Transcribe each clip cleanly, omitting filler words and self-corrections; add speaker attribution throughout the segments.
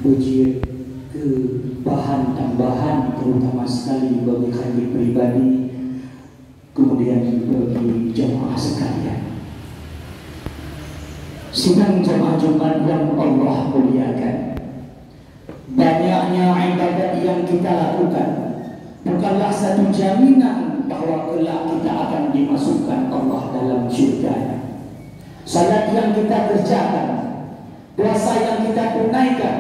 Speaker 1: ujian ke bahan tambahan terutama sekali bagi kami pribadi, kemudian bagi jemaah sekalian. Sidang jemaah Jumat yang Allah muliakan, banyaknya ibadat yang kita lakukan bukanlah satu jaminan bahwa kelak kita akan dimasukkan Allah dalam syurga. Salat yang kita kerjakan, puasa yang kita tunaikan,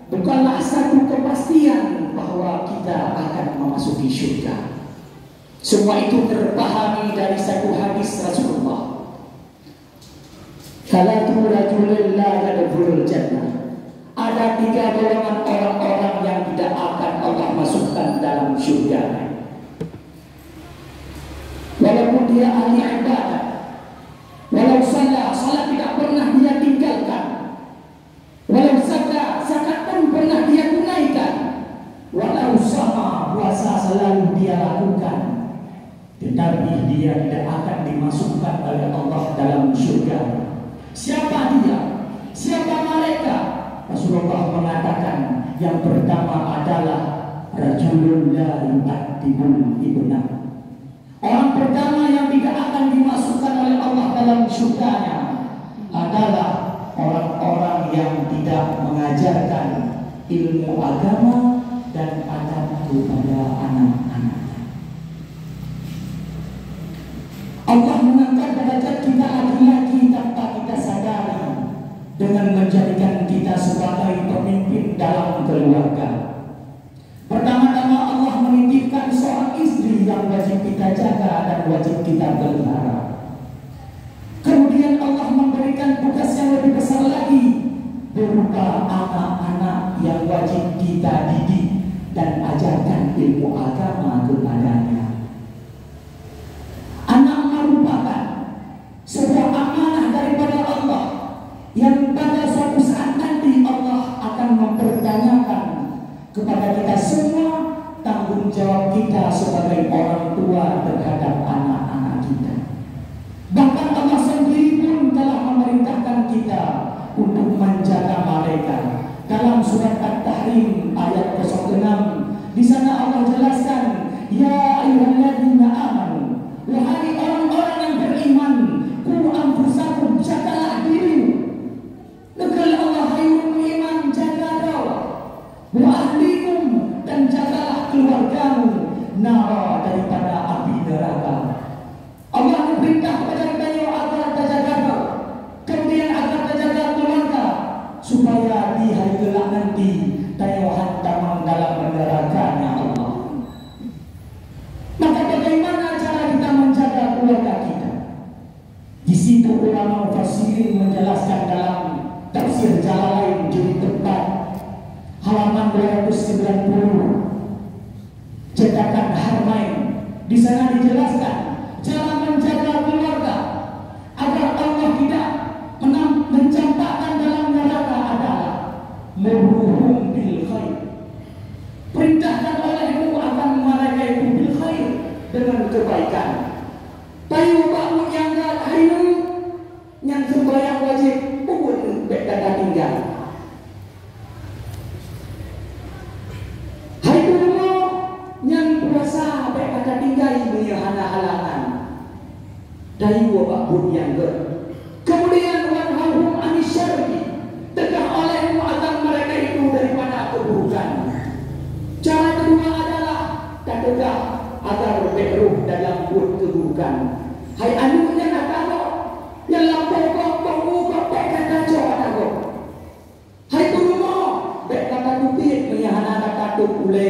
Speaker 1: bukanlah satu kepastian bahwa kita akan memasuki syurga. Semua itu terpahami dari satu hadis Rasulullah. Salatu rajulin la yadkhulul jannah. Ada 3 golongan orang-orang yang tidak akan Allah masukkan dalam syurga. Walaupun dia ahli ibadah, walau salat tidak pernah dia tinggalkan, walau zakat pun pernah dia tunaikan, walau sama puasa selalu dia lakukan, tetapi dia tidak akan dimasukkan oleh Allah dalam syurga. Siapa dia? Siapa mereka? Rasulullah mengatakan yang pertama adalah rajulun la yu'addibul ibnah. Orang pertama yang tidak akan dimasukkan oleh Allah dalam syurganya adalah orang-orang yang tidak mengajarkan ilmu agama dan adab kepada anak-anaknya. Allah mengangkat derajat kita lagi-lagi tanpa kita sadari dengan menjadikan kita sebagai pemimpin dalam keluarga. Pertama-tama Allah menitipkan seorang istri yang wajib kita jaga dan wajib kita pelihara. Kemudian Allah memberikan tugas yang lebih besar lagi berupa anak-anak yang wajib kita didik dan ajarkan ilmu agama kepadanya. Anak merupakan sebuah amanah daripada Allah yang pada suatu saat nanti Allah akan mempertanyakan kepada kita semua tanggung jawab kita sebagai orang tua terhadap anak-anak kita. Bahkan Allah sendiri pun telah memerintahkan kita untuk menjaga mereka. Dalam surat At-Tahrim ayat 06, di sana Allah jelaskan, ya ayyuhalladzina amanu, wahai orang-orang yang beriman, qu anfusakum, jagalah dirimu. Negeri Allah hayyul iman, jagalah wa ahlikum, dan jagalah keluargamu nara, daripada api neraka. Allah memerintah kepada kita agar terjaga, kemudian agar terjaga keluarga, supaya di hari kelak nanti tayo hantaman dalam nerakanya Allah. Maka bagaimana cara kita menjaga keluarga kita? Di situ ulama mufassirin menjelaskan dalam tafsir Jalalain jilid 4 halaman 290 cetakan Harmain. Di sana dijelaskan cara menjaga keluarga agar Allah tidak mencampakkan dalam neraka adalah murhum bil khair. Perintahkan olehmu akan mereka itu bil khair, dengan kebaikan. Tayu bangun yang hayu yang sembahyang wajib pun berkata tinggal. Hai dulu yang puasa berkata tinggal punya halangan. Tayu bangun yang kemudian wanhum anisyarri, tegak olehmu akan mereka itu daripada keburukan. Cara kedua adalah tegak agar berruh dalam buat keburukan. Hai anu yang atau yang lapor kau kata jawab aku. Hai turumo berkata tupit menyahana kata tupule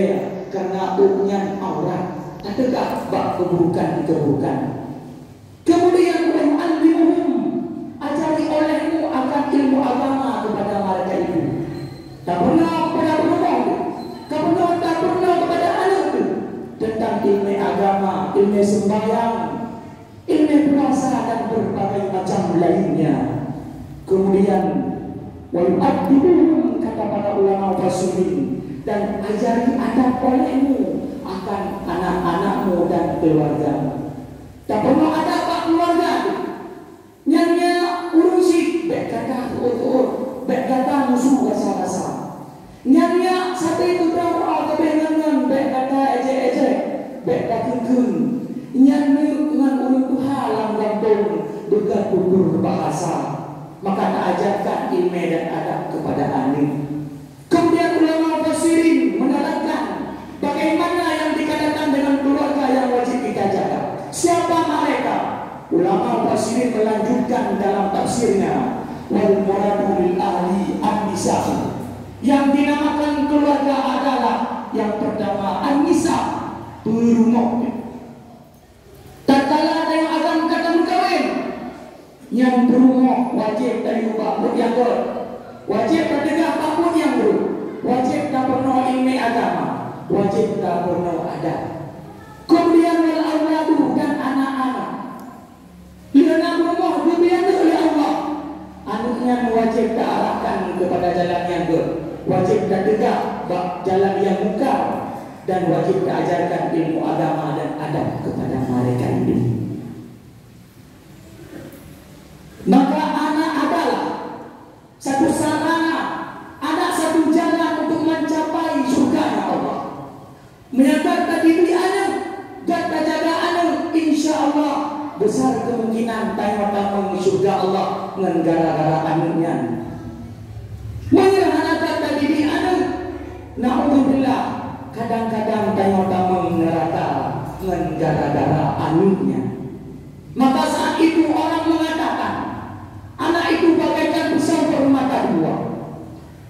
Speaker 1: karena uknya aurat. Tegak bak keburukan. Kemudian wa'allimuhum, ajari olehmu akan ilmu agama kepada mereka itu. Tak pernah kepada perempuan, tak pernah kepada anak itu, tentang ilmu agama, ilmu sembahyang, ilmu puasa dan berbagai macam lainnya. Kemudian wa'allimuhum, kata para ulama mufassirin, dan ajari adab olehmu akan anak-anakmu dan keluargamu. Tak pernah ada keluarga nyanya urusi baik kata musuh rasa-rasa Nyanya satu itu berapa tapi ngan bek kata ejek-ejek, bek kengkeng. Nyanyi dengan urut halang gantung dekat tutur bahasa. Maka tak ajarkan ilmu dan adab kepada anak. Kemudian ulama mufassirin menerangkan bagaimana yang dikatakan dengan keluarga yang wajib kita jaga. Siapa mereka? Ulama mufassirin melanjutkan dalam tafsirnya, wal muradu lil ahli an-nisa. Yang dinamakan keluarga adalah yang pertama an-nisa, berumah. Tatkala ada yang akan kata berkahwin, yang berumah wajib dari bakut yang ber, wajib berdegah bakut yang ber, wajib tak penuh ilmu agama, wajib tak penuh adat. Kemudian wal auladu dan anak-anak. Ia berumah dibiayai oleh Allah. Anaknya wajib tak arahkan kepada jalan yang ber, wajib tak tegak jalan yang mungkar, dan wajib tak ajarkan ilmu agama dan adab kepada mereka ini. Maka anak adalah satu sarana, ada satu jalan untuk mencapai surga Allah. Menyatakan diri anak dan jaga anak, insya Allah besar kemungkinan tayang surga Allah dengan gara-gara anaknya. Menyatakan diri anak, naudzubillah, kadang-kadang tayang neraka dengan gara-gara anaknya. Maka saat itu orang mengatakan anak itu bagaikan pisau bermata dua.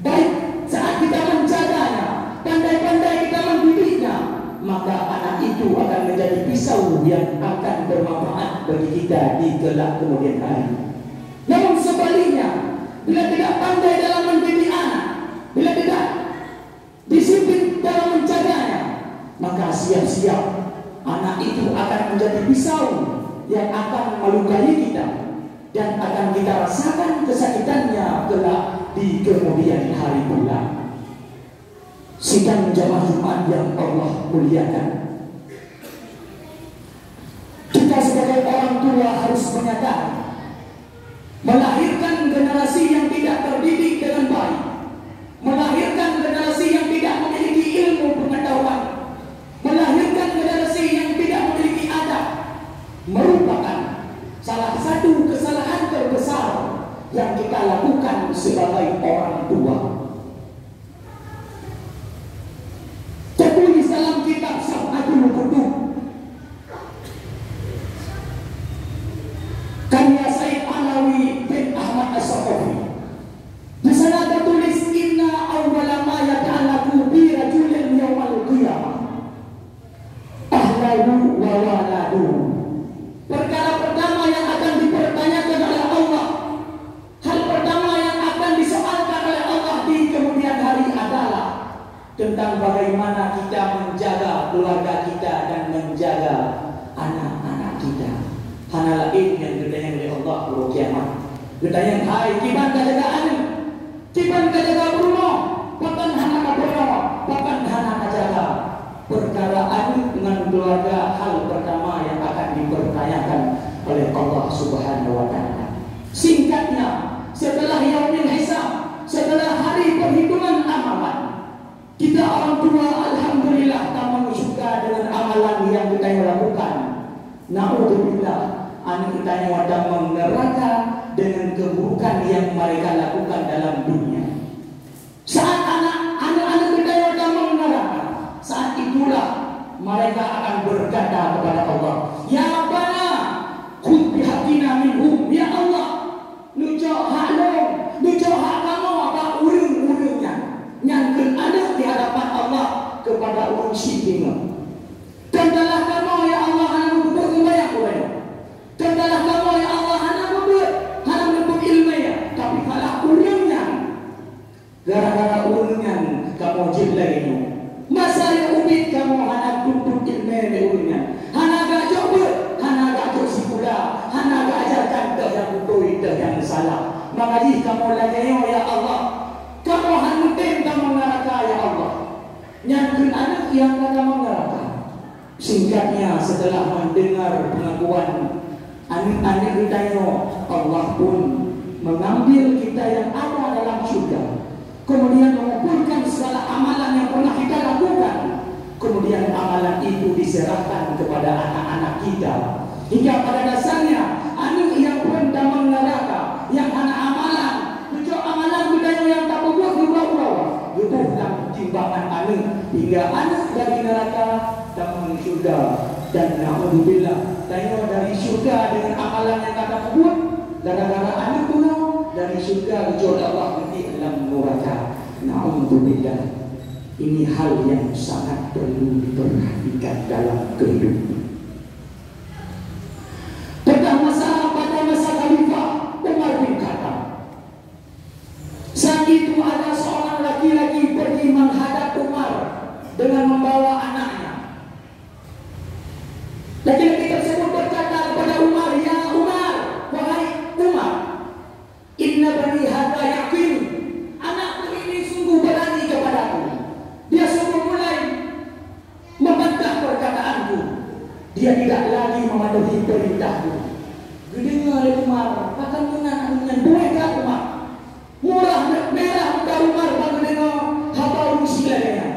Speaker 1: Baik saat kita menjaganya, pandai-pandai kita mendidiknya, maka anak itu akan menjadi pisau yang akan bermanfaat bagi kita di kelak kemudian hari. Namun sebaliknya, bila tidak pandai dalam mendidik anak, bila tidak disiplin dalam menjaganya, maka siap-siap anak itu akan menjadi pisau yang akan melukai kita dan akan kita rasakan kesakitannya kelak di kemudian hari pula. Sidang jamaah Jumat yang Allah muliakan, kita sebagai orang tua harus menyadari melahirkan generasi yang tidak terdidik dengan baik, melahirkan generasi yang tidak memiliki ilmu pengetahuan, melahirkan generasi yang tidak memiliki adab, merupakan salah satu kesalahan terbesar yang kita lakukan sebagai orang tua. Tertulis dalam kitab Sab'atul Qutub karya Said Alawi bin Ahmad As-Saqafi. Di sana tertulis, inna awwala ma yata'allaqu bi rajulin yawmal qiyamah ahlahu wa waladuhu. Perkara pertama yang akan dipertanyakan oleh Allah, hal pertama yang akan disoalkan oleh Allah di kemudian hari adalah tentang bagaimana kita menjaga keluarga kita dan menjaga anak-anak kita. Hana lain yang ditanya oleh Allah pada kiamat. Ditanya, hai kiban ka jaga anak, kiban ka jaga rumah, pakan hana ka rumah, pakan hana ka jaga. Perkara anak dengan keluarga hal pertama yang akan dipertanyakan oleh Allah Subhanahu wa taala. Singkatnya, setelah yaumil hisab, setelah hari perhitungan amalan, kita orang tua alhamdulillah tak suka dengan amalan yang kita lakukan. Naudzubillah, anak kita yang ada neraka dengan keburukan yang mereka lakukan dalam dunia. Saat anak-anak kita yang ada neraka, saat itulah mereka akan berkata kepada Allah, ya Rabbana khudh bihaqina minhum, ya Allah nujo hak kamu apa urung-urungnya nyangkut anak di hadapan Allah kepada urung sidina. Kendalah kamu ya Allah hana membuat membayar kepada, kendalah kamu ya Allah hana membuat ilmu ya, tapi kalau urungnya gara-gara urungnya kamu jilai itu masa yang ubit kamu hana tuntut ilmu di urungnya, hana gak coba, hana gak coba sikula, hana gak ajarkan dah yang betul dah yang salah. Maka kamu lagi ya Allah, kamu hantin kamu neraka ya Allah, nyangkut anak yang kamu neraka. Singkatnya, setelah mendengar pengakuan anak-anak kita, Allah pun mengambil kita yang ada dalam surga, kemudian mengumpulkan kemudian amalan itu diserahkan kepada anak-anak kita. Hingga pada dasarnya anu yang pun damang neraka, yang anak amalan, tujuh amalan budaya yang tak berbuat di bawah, itu dalam timbangan anu hingga anak dari neraka damang surga. Dan naudzubillah, tengok dari surga dengan amalan yang kata buat, gara-gara anak pula dari surga kecuali Allah nanti dalam neraka. Naudzubillah. Ini hal yang sangat perlu diperhatikan dalam kehidupan. Pada masa Khalifah Umar bin Khattab, saat itu ada seorang laki-laki pergi menghadap Umar dengan membawa anaknya. Laki-laki tersebut berkata kepada Umar, "Ya Umar, wahai Umar, inna bani hadza yaqin, anakku ini sungguh berani kepadaku. Dia sungguh mulai membantah perkataanku. Dia tidak lagi mematuhi perintahku." Dengar Umar, akan dengan bolehkah Umar? Murah merah muka Umar bagi dengar habaru silanya.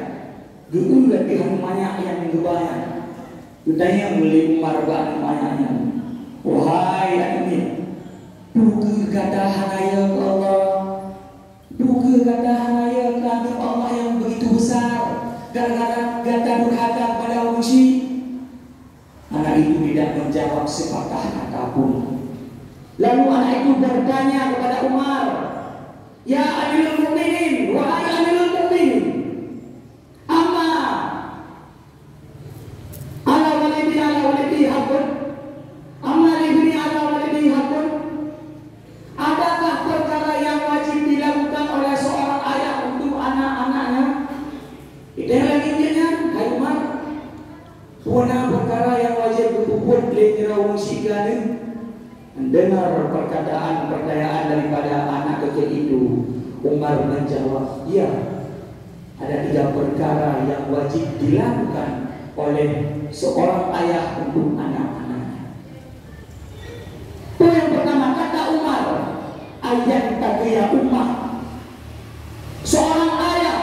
Speaker 1: Geulah pihak banyak yang menggebayang. Kutanya mulai Umar bagi banyaknya. Wahai ini, duga kata hanaya ke Allah, duga kata hanaya ke Allah yang begitu besar, gara-gara kata durhaka pada uji. Anak itu tidak menjawab sepatah kata pun. Lalu anak itu bertanya kepada Umar, "Ya Amirul Mukminin, wahai Amirul Mukminin, amma ala walidi hakun, amma libni ala walidi hakun, adakah perkara yang wajib dilakukan oleh seorang ayah untuk anak-anaknya?" Itu yang lagi dia, hai Umar, puana perkara yang wajib berpuput lehera wungsikan. Mendengar perkataan daripada anak kecil itu, Umar menjawab, "Ya, ada 3 perkara yang wajib dilakukan oleh seorang ayah untuk anak-anaknya." Itu yang pertama, kata Umar, ayat taqiya ummah. Seorang ayah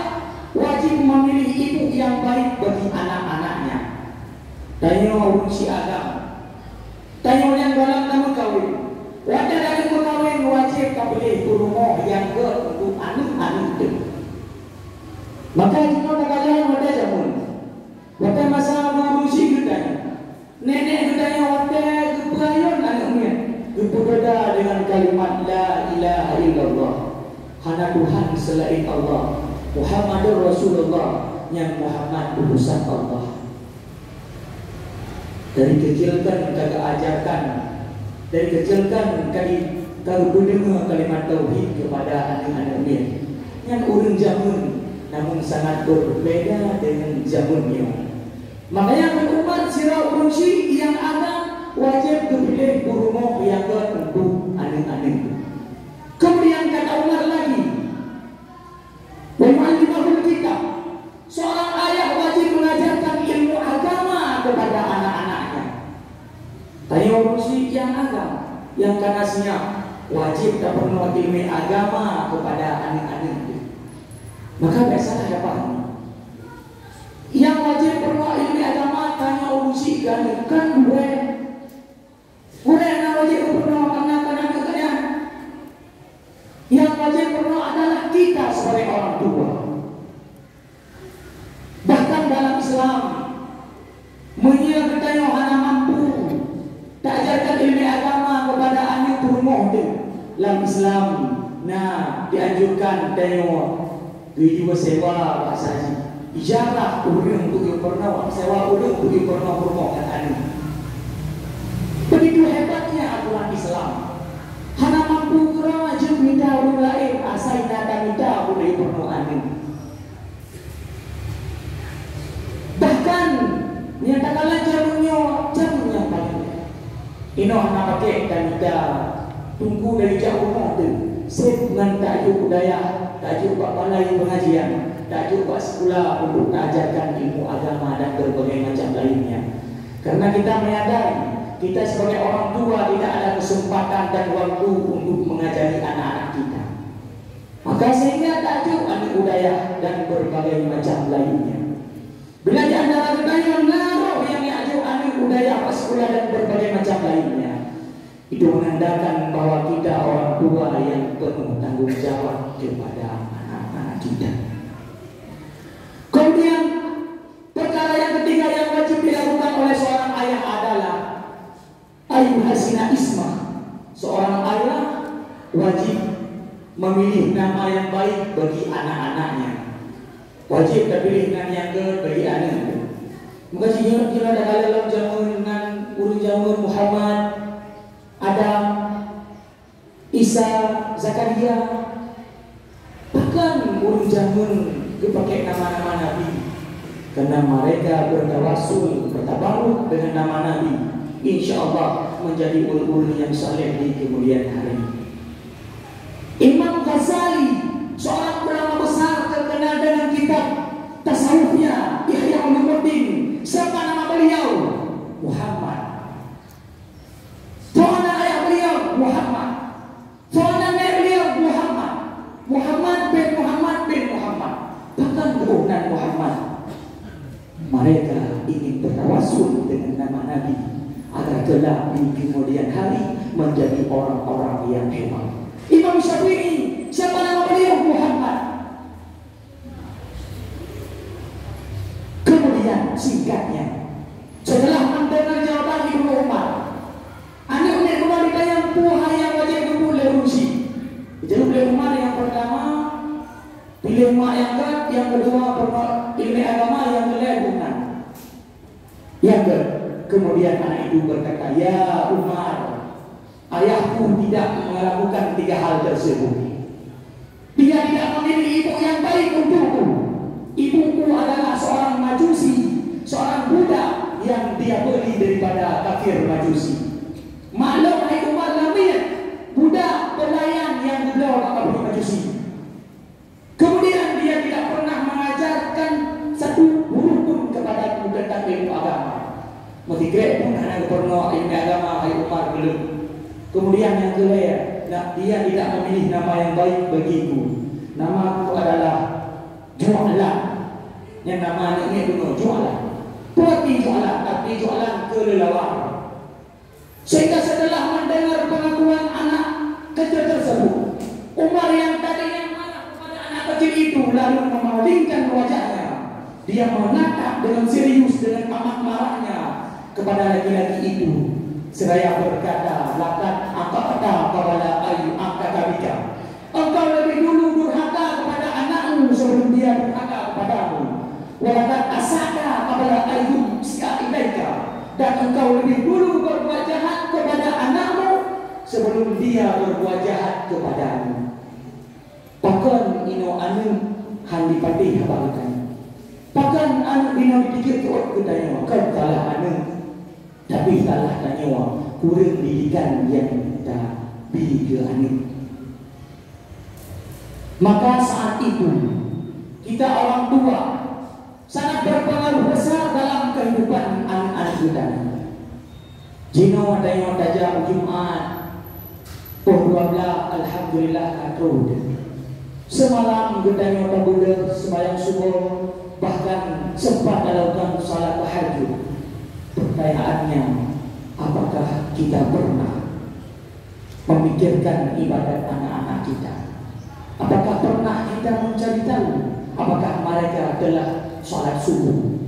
Speaker 1: wajib memilih ibu yang baik bagi anak-anaknya. Tanya urusi agama, tanya yang dalam nama kawin. Wadah dari berkawin wajib kabeli rumah yang untuk anak-anak itu. Maka jika nak kalian wadah jamun, wadah masa urusi gedanya, nenek gedanya wadah kebayon anaknya, keberbeda dengan kalimat la ilaha illallah, hanya Tuhan selain Allah, Muhammadur Rasulullah, yang Muhammad utusan Allah. Dari kecil kan kita ajarkan, dari kecil kan kau mendengar kalimat tauhid kepada anak-anak dia. Yang urang jamun, namun sangat berbeda dengan zamannya. Makanya Umar sirah kunci yang ada wajib dipilih rumah yang untuk anak-anak. Kemudian kata Umar lagi, "Wa'allimahul kitab." Seorang ayah wajib mengajarkan ilmu agama kepada anak-anaknya. Tanya urusi yang agama, yang kanasnya wajib tak perlu ilmu agama kepada anak-anak. Maka biasalah dapat yang wajib perlu ilmu agama, tanya urusi kan gue yang wajib perlu anak-anak kalian. Yang wajib perlu adalah kita sebagai orang tua. Bahkan dalam Islam, menyia yang hanya mampu tak ajarkan ilmu agama kepada anak rumah tu. Dalam Islam, dianjurkan tengok video sewa pasal ijarah urang untuk yang pernah sewa urang untuk yang pernah rumah kan anak. Begitu hebatnya aturan Islam. Hanya mampu kurang aja minta orang lain asal nada minta boleh pernah anak. Bahkan nyatakanlah jamunya paling ini anak pakai dan kita tunggu dari jauh rumah tu. Saya dengan tajuk budaya, tajuk buat balai pengajian, tajuk buat sekolah untuk ajarkan ilmu agama dan berbagai macam lainnya. Karena kita menyadari kita sebagai orang tua tidak ada kesempatan dan waktu untuk mengajari anak-anak kita. Maka sehingga tajuk anak budaya dan berbagai macam lainnya. Belajar dalam budaya naruh yang diajuk anu budaya sekolah dan berbagai macam lainnya. Itu menandakan bahwa kita orang tua yang penuh tanggung jawab kepada anak-anak kita. Kemudian perkara yang ketiga yang wajib dilakukan oleh seorang ayah adalah ayuhasina ismah. Seorang ayah wajib memilih nama yang baik bagi anak-anaknya. Wajib terpilih dengan yang bagi anak. Maka jika kita ada dalam zaman dengan urut zaman Muhammad, Adam, Isa, Zakaria, bahkan urut zaman dipakai nama-nama Nabi, karena mereka bertawassul, bertabaruk dengan nama Nabi. Insya Allah menjadi ulul yang saleh di kemudian hari. Imam Ghazali, seorang ulama besar terkenal dengan kitab tasawufnya Ihya Ulumuddin. Siapa nama beliau? Muhammad. Tuanan ayah beliau Muhammad. Tuanan nenek beliau Muhammad. Muhammad bin Muhammad bin Muhammad. Bahkan keturunan Muhammad. Mereka ingin bertawassul dengan nama Nabi agar kelak di kemudian hari menjadi orang-orang yang hebat. Imam Syafi'i, siapa nama beliau? Muhammad. Kemudian singkatnya, setelah mendengar jawaban Ibnu Umar, anak-anak Umar ditanya puha yang wajib kumpul lerusi. Jadi beliau Umar yang pertama pilih mak yang kedua ilmu agama, yang kedua yang kemudian anak itu berkata, ya Umar, ayahku tidak melakukan tiga hal tersebut. Dia tidak memilih ibu yang baik untukku. Ibuku adalah seorang majusi, seorang budak yang dia beli daripada kafir majusi. Maklum hai Umar Lamir, budak pelayan yang dibawa ke kafir majusi. Kemudian dia tidak pernah mengajarkan satu huruf pun kepadaku tentang ilmu agama. Mestigrek pun anak pernah ilmu agama hai Umar belum. Kemudian yang kedua, dia tidak memilih nama yang baik bagiku. Nama aku adalah Ju'lan. Yang nama anaknya dulu Ju'lan. Berarti Ju'lan, tapi Ju'lan kelelawar. Sehingga setelah mendengar pengakuan anak kecil tersebut, Umar yang tadinya marah kepada anak kecil itu lalu memalingkan wajahnya. Dia menatap dengan serius, dengan amat marahnya kepada laki-laki itu. Seraya berkata, lakat angkata kepada ayu angkatabika. Engkau lebih dulu durhaka kepada anakmu sebelum dia durhaka kepadamu. Walakat asaka kepada ayu si'ailaika. Dan engkau lebih dulu berbuat jahat kepada anakmu sebelum dia berbuat jahat kepadamu. Bahkan ino anu handi patih habakan. Bahkan anu dino dipikir tuat kudanya kau kalah anu. Tapi salah tanya kurang didikan yang kita beri ke anak. Maka saat itu kita orang tua sangat berpengaruh besar dalam kehidupan anak-anak kita. Jino ada yang tajam Jumat, Pembuatlah Alhamdulillah katrud. Semalam kita yang tabudah sembahyang subuh, bahkan sempat melakukan salat tahajud. Pertanyaannya, apakah kita pernah memikirkan ibadat anak-anak kita? Apakah pernah kita mencari tahu apakah mereka telah salat subuh?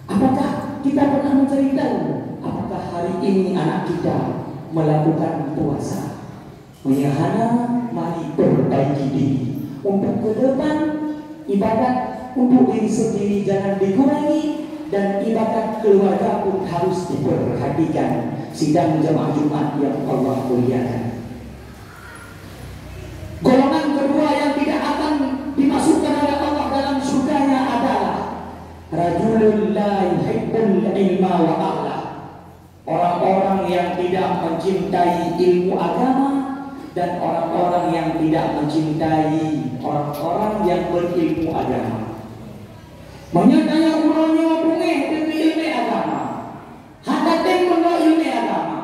Speaker 1: Apakah kita pernah mencari tahu apakah hari ini anak kita melakukan puasa? Menyahana, mari perbaiki diri. Untuk ke depan, ibadat untuk diri sendiri jangan dikurangi. Dan ibadat keluarga pun harus diperhatikan. Sidang jemaah Jumat yang Allah muliakan. Golongan kedua yang tidak akan dimasukkan oleh Allah dalam surganya adalah rajulun la yuhibbul ilma wa ahlah. Orang-orang yang tidak mencintai ilmu agama dan orang-orang yang tidak mencintai orang-orang yang berilmu agama. Menyatanya urangnya bungeh dengan ilmu agama. Hadatin menolak ilmu agama.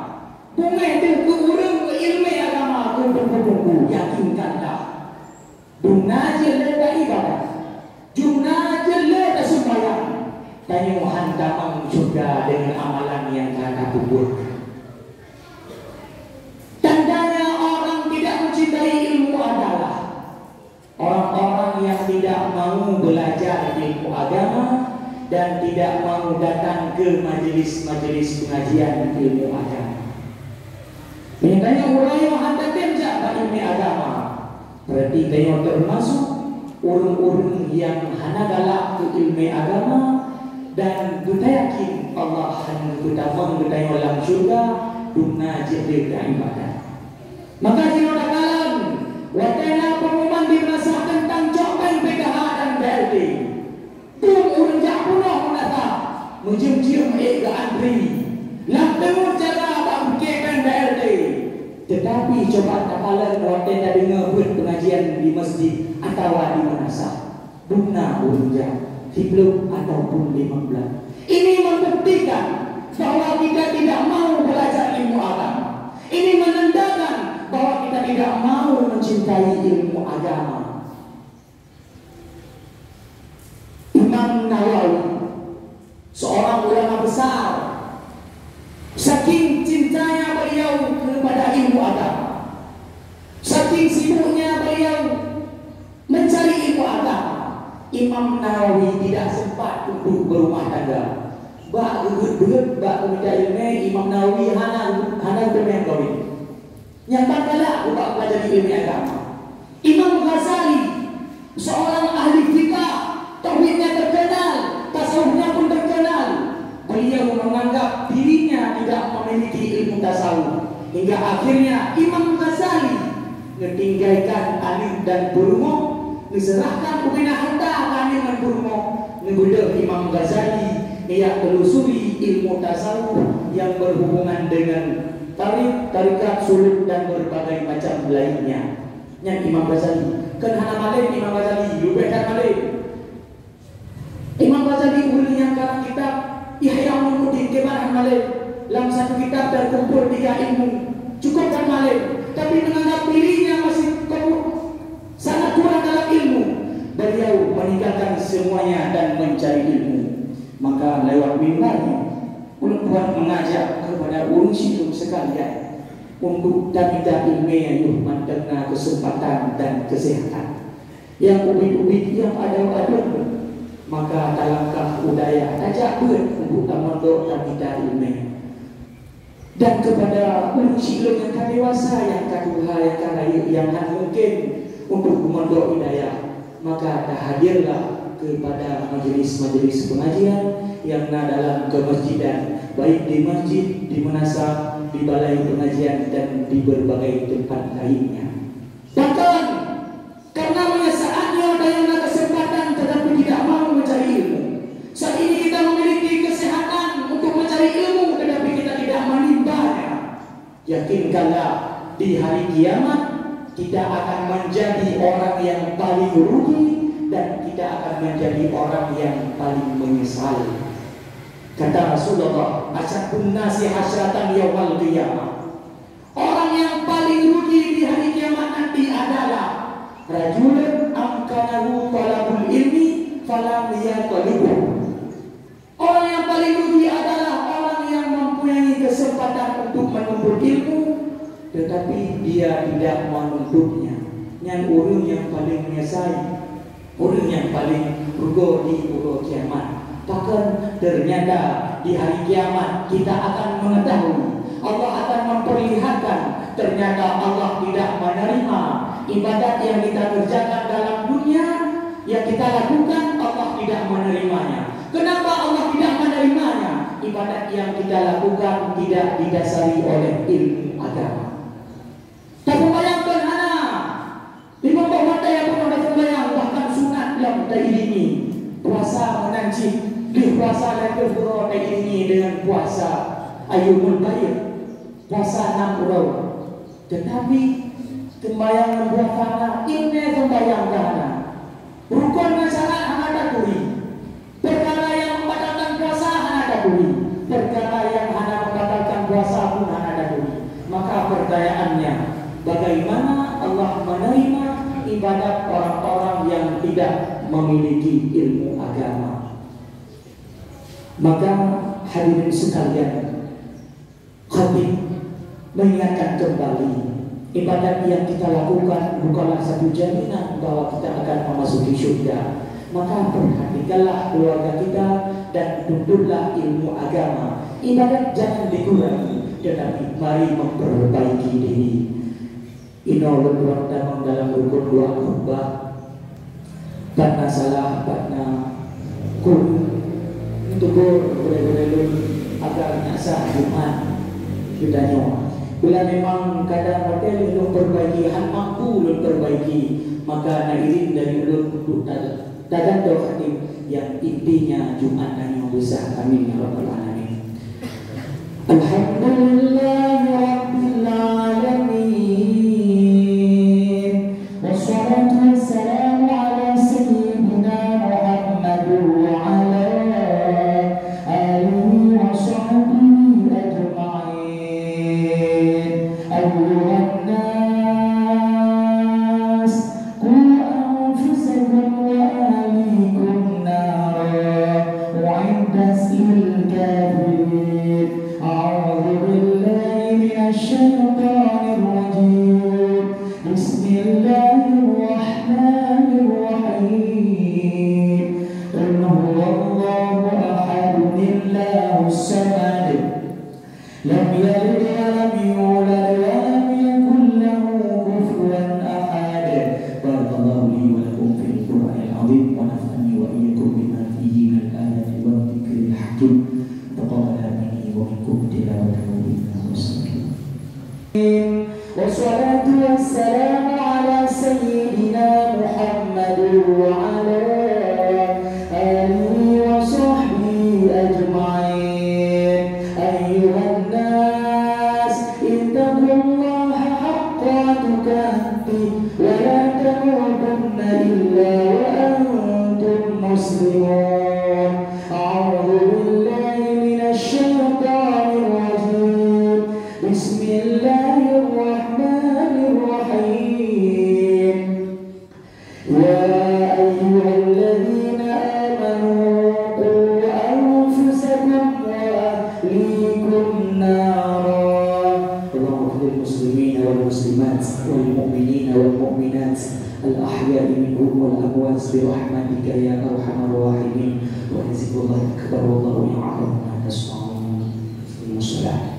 Speaker 1: Bungeh itu ke urang ke ilmu agama. Kumpul-kumpul yakinkanlah. Duna je leda ibadah. Jumna je leda sembahyang. tidak mau belajar ilmu agama dan tidak mau datang ke majelis-majelis pengajian ilmu agama. Mintanya uraya hantar kerja ilmu agama. Berarti tayo termasuk orang-orang yang hana galak ke ilmu agama dan kita yakin Allah akan kita mengetahui dalam surga dunia jadi ibadah. Maka jika kalam watena pengumuman di masa tentang coban PKH dan BLT tung urang japuno menata menjim-jim ke antri lampung cara bangkekan BLT. Tetapi coba takalan watena dengar pengajian di masjid atau di manasa dunia urang hidup ataupun 15. Ini membuktikan bahwa kita tidak mau belajar ilmu agama. Ini menandakan bahwa kita tidak mau mencintai ilmu agama. Imam Nawawi, seorang ulama besar, saking cintanya beliau kepada ilmu agama, saking sibuknya beliau mencari ilmu agama, Imam Nawawi tidak sempat untuk berumah tangga. Bak geget bak kemudian ilmu Imam Nawawi hana bermain kawin. Yang bakalah bak belajar ilmu agama. Imam Ghazali, seorang ahli fikih, tauhidnya terkenal, tasawufnya pun terkenal. Beliau menganggap dirinya tidak memiliki ilmu tasawuf. Hingga akhirnya Imam Ghazali meninggalkan alim dan burmo, diserahkan kepada harta alim dan burmo. Mengudah Imam Ghazali ia telusuri ilmu tasawuf yang berhubungan dengan tarikat, suluk dan berbagai macam lainnya. Yang Imam Ghazali kan hana malik Imam Ghazali lubekan malik. Imam Ghazali yang karang kitab Ihya Ulumuddin kebaran malik dalam satu kitab terkumpul 3 ilmu cukup kan malik, tapi menganggap dirinya masih sangat kurang dalam ilmu. Beliau meninggalkan semuanya dan mencari ilmu. Maka lewat mimbarnya Tuhan mengajak kepada urung sidung sekalian untuk tabita ilmiah yuh mantengna kesempatan dan kesehatan yang ubit-ubit yang ada maka talangkah udaya ajak ber untuk mondok tabita ilmiah. Dan kepada urung sidung yang kadewasa yang kaduha yang karayu yang mungkin untuk mondok hidayah, maka hadirlah kepada majelis-majelis pengajian yang dalam kemasjidan, baik di masjid, di manasa, di balai pengajian dan di berbagai tempat lainnya. Bahkan karena saatnya ada yang kesempatan tetapi tidak mau mencari ilmu. Saat ini kita memiliki kesehatan untuk mencari ilmu tetapi kita tidak menimbanya. Yakinkanlah di hari kiamat kita akan menjadi orang yang paling rugi dan kita akan menjadi orang yang paling menyesal. Kata Rasulullah, asyadun nasi hasratan yawmal qiyamah. Orang yang paling rugi di hari kiamat nanti adalah rajulun amkanahu talabul ilmi falam yatalibu. Orang yang paling rugi adalah orang yang mempunyai kesempatan untuk menuntut ilmu tetapi dia tidak menuntutnya. Yang orang yang paling menyesal, orang yang paling rugi di hari kiamat. Bahkan ternyata di hari kiamat kita akan mengetahui, Allah akan memperlihatkan ternyata Allah tidak menerima ibadat yang kita kerjakan dalam dunia, yang kita lakukan Allah tidak menerimanya. Kenapa Allah tidak menerimanya? Ibadat yang kita lakukan tidak didasari oleh ilmu agama. Tak bayangkan di bawah mata yang pun ada sembahyang, bahkan sunat yang kita ini puasa menanci di puasa dan berdoa ini dengan puasa Ayyumul Bayr, puasa 6 bulan. Tetapi sembahyang membuat fana, ini sembahyang dana. Rukun syarat ada kuri. Perkara yang membatalkan puasa ada kuri. Perkara yang hanya membatalkan puasa pun ada kuri. Maka pertanyaannya, bagaimana Allah menerima ibadat orang-orang yang tidak memiliki ilmu agama? Maka hadirin sekalian, khatib mengingatkan kembali ibadat yang kita lakukan bukanlah satu jaminan bahwa kita akan memasuki surga. Maka perhatikanlah keluarga kita dan tuntutlah ilmu agama. Ibadat jangan dikurangi, tetapi mari memperbaiki diri. Inna damang dalam rukun dua khutbah, karena salah, karena tugur boleh-boleh agar nyasa Jumat kita nyawa. Bila memang kadang hotel belum perbaiki, han mampu belum perbaiki, maka nak izin dari ulun untuk dagang doatim yang intinya Jumat dan yang besar. Amin ya rabbal alamin. Alhamdulillahirabbil alamin. Wassalatu wassalamu ala sayyidina Muhammad wa ala alihi wa sahbihi ajma'in. Ayyuhan nas, qu anfusakum wa ahlikum nara wa'iddat lil kafirin. A'udzu billahi minasy syaithanir rajim. Bismillahirrahmanirrahim. Qul huwallahu ahad, Allahus samad, lam yalid wa lam yulad wa lam yakul lahu kufuwan ahad. Barakallahu li wa lakum fil Qur'anil azim wa nafa'ani wa iyyakum bima fihi minal ayati wa dzikril hakim. Taqabbal minni wa minkum tilawatahu innahu sami'un. Wassalatu wassalamu ala sayyidina Muhammad wa ala alihi wa sahbihi ajma'in. Ayyuhan nas, ittaqullaha haqqa tuqatih wa la tamutunna illa wa antum muslimun. A'udzu billahi minasy syaithanir rajim. Bismillahirrahmanirrahim. Ya ayyuhalladzina amanu qu anfusakum wa ahlikum nara. Allahumma ighfir lil muslimina wal muslimat wal mu'minina wal mu'minat al ahya'i minhum wal amwat bi rahmatika ya arhamar rahimin. Wa jazakumullahu akbar wallahu ya'lamu ma tasna'un. Wassalam.